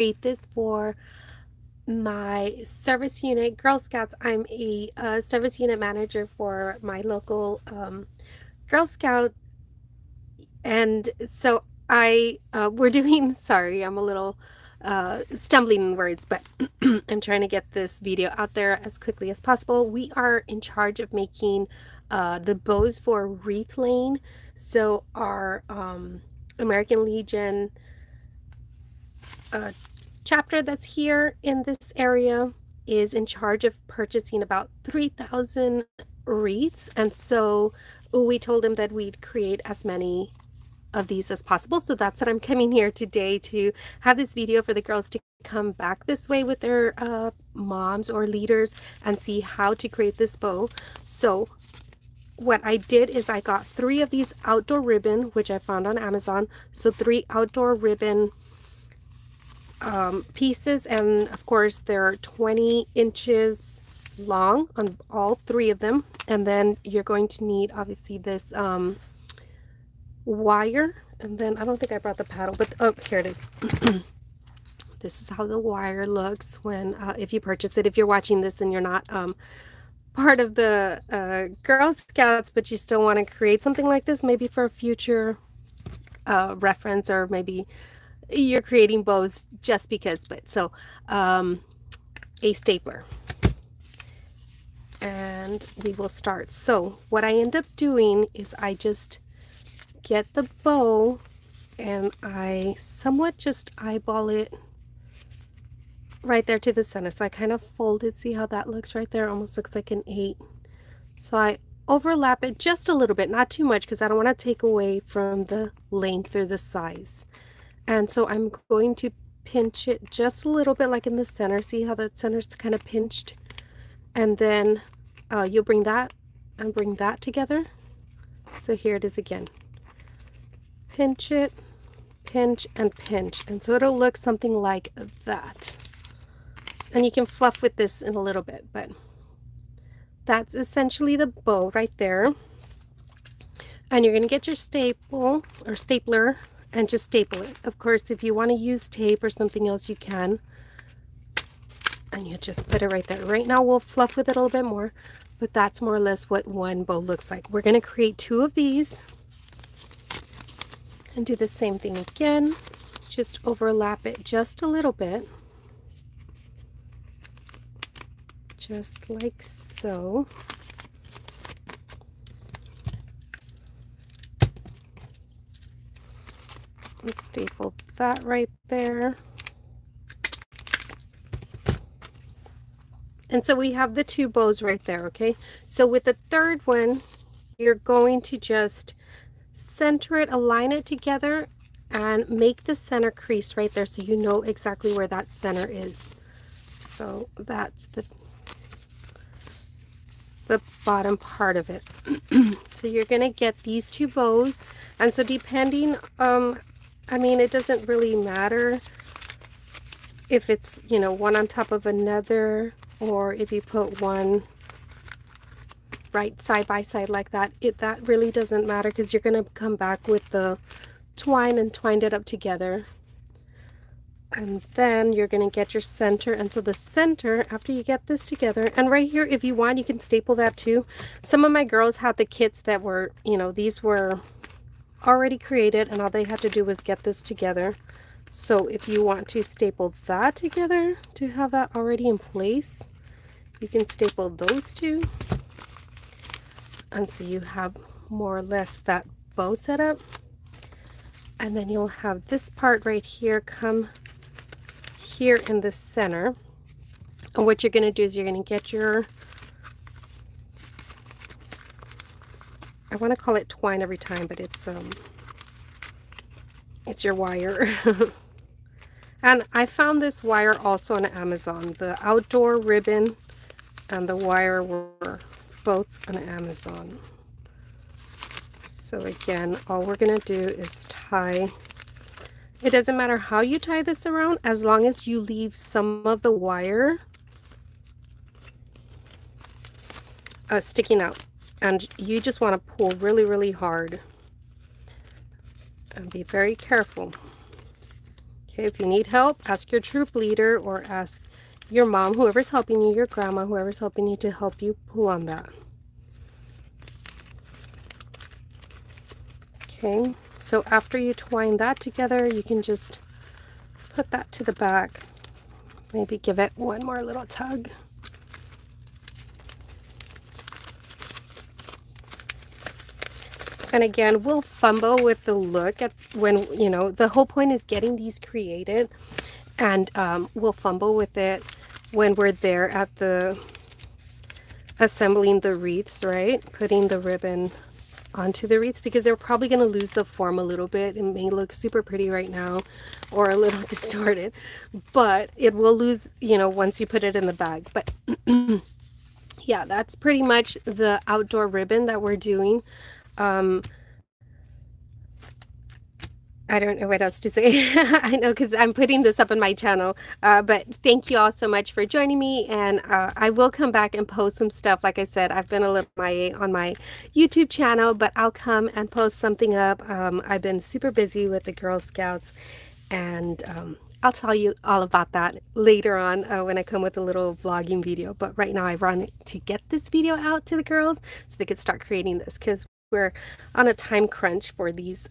create this for my service unit, Girl Scouts. I'm a service unit manager for my local Girl Scout, and so we're doing, sorry, I'm a little stumbling in words, but I'm trying to get this video out there as quickly as possible. We are in charge of making the bows for Wreath Lane. So our American Legion chapter that's here in this area is in charge of purchasing about 3,000 wreaths, and so we told him that we'd create as many of these as possible. So that's what I'm coming here today to have this video for the girls to come back this way with their moms or leaders and see how to create this bow. So what I did is I got 3 of these outdoor ribbon, which I found on Amazon. So 3 outdoor ribbon pieces, and of course they're 20 inches long on all 3 of them. And then you're going to need obviously this wire, and then I don't think I brought the paddle, but oh, here it is. This is how the wire looks when if you purchase it. If you're watching this and you're not part of the Girl Scouts, but you still want to create something like this, maybe for a future reference, or maybe you're creating bows just because. But so a stapler, and we will start. So what I end up doing is I just get the bow and I somewhat just eyeball it right there to the center. So I kind of fold it. See how that looks right there? Almost looks like an 8. So I overlap it just a little bit, not too much, because I don't want to take away from the length or the size. And so I'm going to pinch it just a little bit, like in the center. See how the center's kind of pinched? And then you'll bring that and bring that together. So here it is again. Pinch it, pinch, and pinch. And so it'll look something like that. And you can fluff with this in a little bit, but that's essentially the bow right there. And you're going to get your staple or stapler and just staple it. Of course, if you want to use tape or something else, you can. And you just put it right there. Right now we'll fluff with it a little bit more, but that's more or less what one bow looks like. We're going to create 2 of these and do the same thing again. Just overlap it just a little bit, just like so. And staple that right there. And so we have the 2 bows right there, okay? So with the third one, you're going to just center it, align it together, and make the center crease right there so you know exactly where that center is. So that's the bottom part of it. So you're going to get these 2 bows, and so depending, I mean, it doesn't really matter if it's, you know, one on top of another, or if you put one right side by side like that. That really doesn't matter, because you're going to come back with the twine and twine it up together. And then you're going to get your center. And so the center, after you get this together, and right here, if you want, you can staple that too. Some of my girls had the kits that were, you know, these were already created, and all they had to do was get this together. So if you want to staple that together to have that already in place, you can staple those 2. And so you have more or less that bow set up. And then you'll have this part right here come here in the center. And what you're going to do is you're going to get your, I want to call it twine every time, but it's your wire. And I found this wire also on Amazon. The outdoor ribbon and the wire were both on Amazon. So again, all we're going to do is tie. It doesn't matter how you tie this around, as long as you leave some of the wire sticking out. And you just want to pull really, really hard. And be very careful. Okay, if you need help, ask your troop leader or ask your mom, whoever's helping you, your grandma, whoever's helping you to help you pull on that. Okay, so after you twine that together, you can just put that to the back. Maybe give it one more little tug. And again, we'll fumble with the look at when, you know, the whole point is getting these created, and we'll fumble with it when we're there at the assembling the wreaths, right? Putting the ribbon onto the wreaths, because they're probably going to lose the form a little bit. It may look super pretty right now or a little distorted, but it will lose, you know, once you put it in the bag. But yeah, that's pretty much the outdoor ribbon that we're doing. I don't know what else to say. I know, because I'm putting this up on my channel. But thank you all so much for joining me. And I will come back and post some stuff. Like I said, I've been a little MIA on my YouTube channel, but I'll come and post something up. I've been super busy with the Girl Scouts. And I'll tell you all about that later on when I come with a little vlogging video. But right now I run to get this video out to the girls so they could start creating this, because we're on a time crunch for these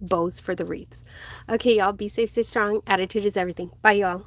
bows for the wreaths. Okay, y'all, be safe, stay strong. Attitude is everything. Bye, y'all.